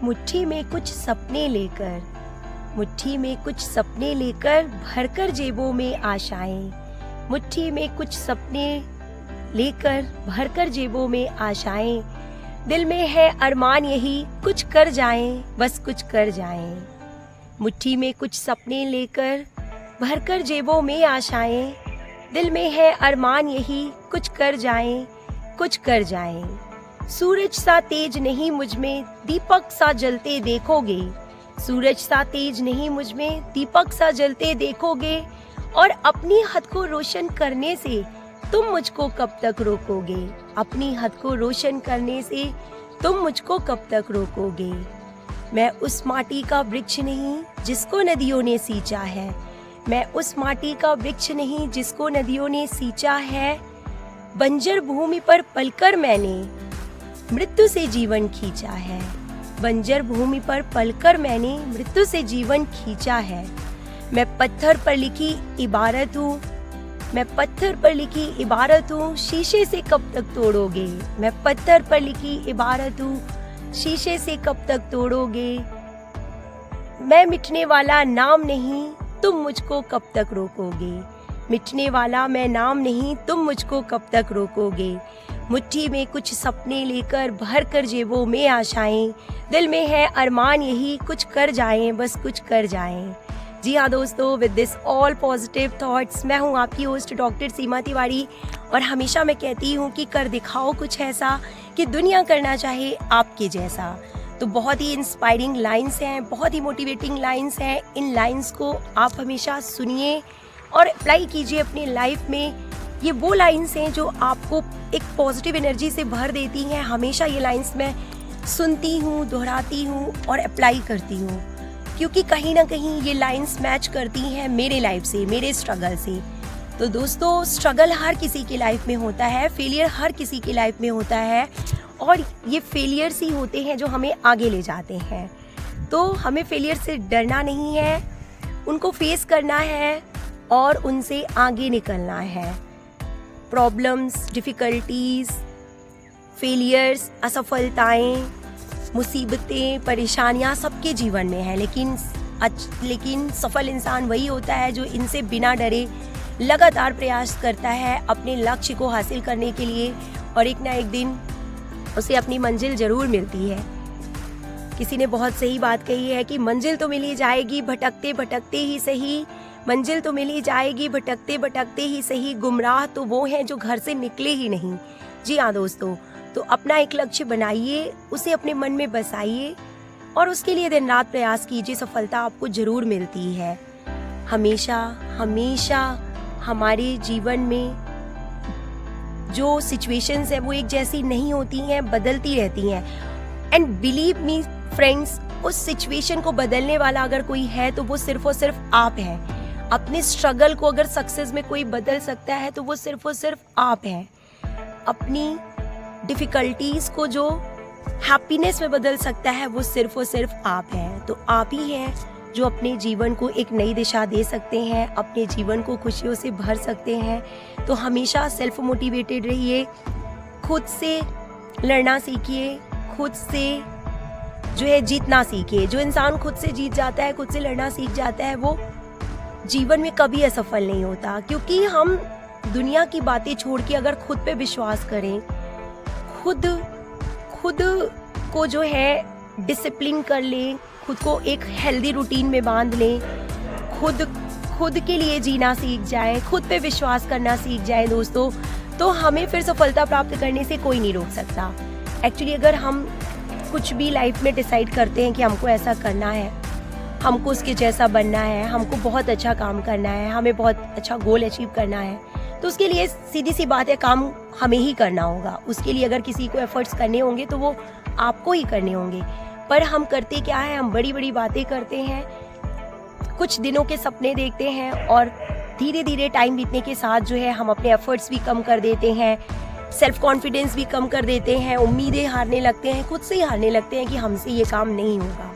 मुट्ठी में कुछ सपने लेकर, मुट्ठी में कुछ सपने लेकर भरकर जेबों में आशाएं, मुट्ठी में कुछ सपने लेकर भरकर जेबों में आशाएं, दिल में है अरमान यही कुछ कर जाएं, बस कुछ कर जाएं। मुट्ठी में कुछ सपने लेकर भरकर जेबों में आशाएं, दिल में है अरमान यही कुछ कर जाएं, कुछ कर जाएं। सूरज सा तेज नहीं मुझ में, दीपक सा जलते देखोगे, सूरज सा तेज नहीं मुझ में, दीपक सा जलते देखोगे, और अपनी हद को रोशन करने से तुम मुझको कब तक रोकोगे, अपनी हद को रोशन करने से तुम मुझको कब तक रोकोगे। मैं उस माटी का वृक्ष नहीं जिसको नदियों ने सींचा है, मैं उस माटी का वृक्ष नहीं जिसको नदियों ने सींचा है, बंजर भूमि पर पलकर मैंने मृत्यु से जीवन खींचा है, बंजर भूमि पर पलकर मैंने मृत्यु से जीवन खींचा है। मैं पत्थर पर लिखी इबारत हूँ, मैं पत्थर पर लिखी इबारत हूँ, शीशे से कब तक तोड़ोगे, मैं पत्थर पर लिखी इबारत हूँ, शीशे से कब तक तोड़ोगे। मैं मिटने वाला नाम नहीं, तुम मुझको कब तक रोकोगे, मिटने वाला मैं नाम नहीं, तुम मुझको कब तक रोकोगे। मुट्ठी में कुछ सपने लेकर भर कर जेबों में आशाएं, दिल में है अरमान यही कुछ कर जाएं, बस कुछ कर जाएं। जी हाँ दोस्तों, with this all positive thoughts, मैं हूँ आपकी होस्ट डॉक्टर सीमा तिवारी, और हमेशा मैं कहती हूँ कि कर दिखाओ कुछ ऐसा कि दुनिया करना चाहे आपके जैसा। तो बहुत ही इंस्पायरिंग लाइंस हैं, बहुत ही मोटिवेटिंग लाइंस हैं। इन लाइंस को आप हमेशा सुनिए और अप्लाई कीजिए अपनी लाइफ में। ये वो लाइंस हैं जो आपको एक पॉजिटिव एनर्जी से भर देती हैं। हमेशा ये लाइंस मैं सुनती हूँ, दोहराती हूँ और अप्लाई करती हूँ, क्योंकि कहीं ना कहीं ये लाइंस मैच करती हैं मेरे लाइफ से, मेरे स्ट्रगल से। तो दोस्तों, स्ट्रगल हर किसी की लाइफ में होता है, फेलियर हर किसी की लाइफ में होता है, और ये फेलियर्स ही होते हैं जो हमें आगे ले जाते हैं। तो हमें फेलियर से डरना नहीं है, उनको फेस करना है और उनसे आगे निकलना है। प्रॉब्लम्स, डिफ़िकल्टीज़, फेलियर्स, असफलताएं, मुसीबतें, परेशानियां सबके जीवन में है, लेकिन सफल इंसान वही होता है जो इनसे बिना डरे लगातार प्रयास करता है अपने लक्ष्य को हासिल करने के लिए, और एक ना एक दिन उसे अपनी मंजिल ज़रूर मिलती है। किसी ने बहुत सही बात कही है कि मंजिल तो मिल ही जाएगी भटकते भटकते ही सही, मंजिल तो मिल ही जाएगी भटकते भटकते ही सही, गुमराह तो वो हैं जो घर से निकले ही नहीं। जी हाँ दोस्तों, तो अपना एक लक्ष्य बनाइए, उसे अपने मन में बसाइए और उसके लिए दिन रात प्रयास कीजिए, सफलता आपको जरूर मिलती है। हमेशा हमेशा हमारे जीवन में जो सिचुएशंस है वो एक जैसी नहीं होती हैं, बदलती रहती हैं। एंड बिलीव मी फ्रेंड्स, उस सिचुएशन को बदलने वाला अगर कोई है तो वो सिर्फ और सिर्फ आप हैं। अपने स्ट्रगल को अगर सक्सेस में कोई बदल सकता है तो वो सिर्फ और सिर्फ आप हैं। अपनी डिफ़िकल्टीज़ को जो हैप्पीनेस में बदल सकता है वो सिर्फ और सिर्फ आप हैं। तो आप ही हैं जो अपने जीवन को एक नई दिशा दे सकते हैं, अपने जीवन को खुशियों से भर सकते हैं। तो हमेशा सेल्फ मोटिवेटेड रहिए, खुद से लड़ना सीखिए, खुद से जो है जीतना सीखिए। जो इंसान खुद से जीत जाता है, खुद से लड़ना सीख जाता है, वो जीवन में कभी असफल नहीं होता। क्योंकि हम दुनिया की बातें छोड़ के अगर खुद पे विश्वास करें, खुद को जो है डिसिप्लिन कर लें, खुद को एक हेल्दी रूटीन में बांध लें, खुद के लिए जीना सीख जाए, खुद पे विश्वास करना सीख जाए दोस्तों, तो हमें फिर सफलता प्राप्त करने से कोई नहीं रोक सकता। एक्चुअली अगर हम कुछ भी लाइफ में डिसाइड करते हैं कि हमको ऐसा करना है, हमको उसके जैसा बनना है, हमको बहुत अच्छा काम करना है, हमें बहुत अच्छा गोल अचीव करना है, तो उसके लिए सीधी सी बात है, काम हमें ही करना होगा। उसके लिए अगर किसी को एफर्ट्स करने होंगे तो वो आपको ही करने होंगे। पर हम करते क्या है, हम बड़ी बड़ी बातें करते हैं, कुछ दिनों के सपने देखते हैं, और धीरे धीरे टाइम बीतने के साथ जो है हम अपने एफर्ट्स भी कम कर देते हैं, सेल्फ कॉन्फिडेंस भी कम कर देते हैं, उम्मीदें हारने लगते हैं, खुद से ही हारने लगते हैं कि हमसे ये काम नहीं होगा।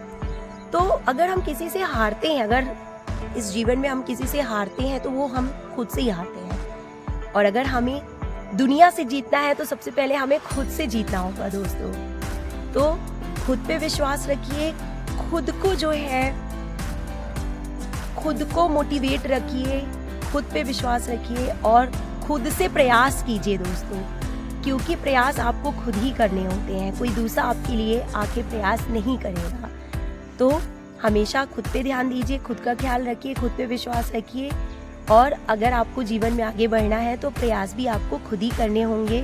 तो अगर हम किसी से हारते हैं, अगर इस जीवन में हम किसी से हारते हैं तो वो हम खुद से ही हारते हैं। और अगर हमें दुनिया से जीतना है तो सबसे पहले हमें खुद से जीतना होगा दोस्तों। तो खुद पे विश्वास रखिए, खुद को जो है खुद को मोटिवेट रखिए, खुद पे विश्वास रखिए और खुद से प्रयास कीजिए दोस्तों, क्योंकि प्रयास आपको खुद ही करने होते हैं, कोई दूसरा आपके लिए आके प्रयास नहीं करेगा। तो हमेशा खुद पे ध्यान दीजिए, खुद का ख्याल रखिए, खुद पे विश्वास रखिए और अगर आपको जीवन में आगे बढ़ना है तो प्रयास भी आपको खुद ही करने होंगे।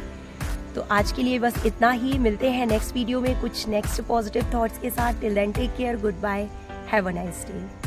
तो आज के लिए बस इतना ही, मिलते हैं नेक्स्ट वीडियो में कुछ नेक्स्ट पॉजिटिव थॉट्स के साथ। Till then take care, good bye, have a nice day.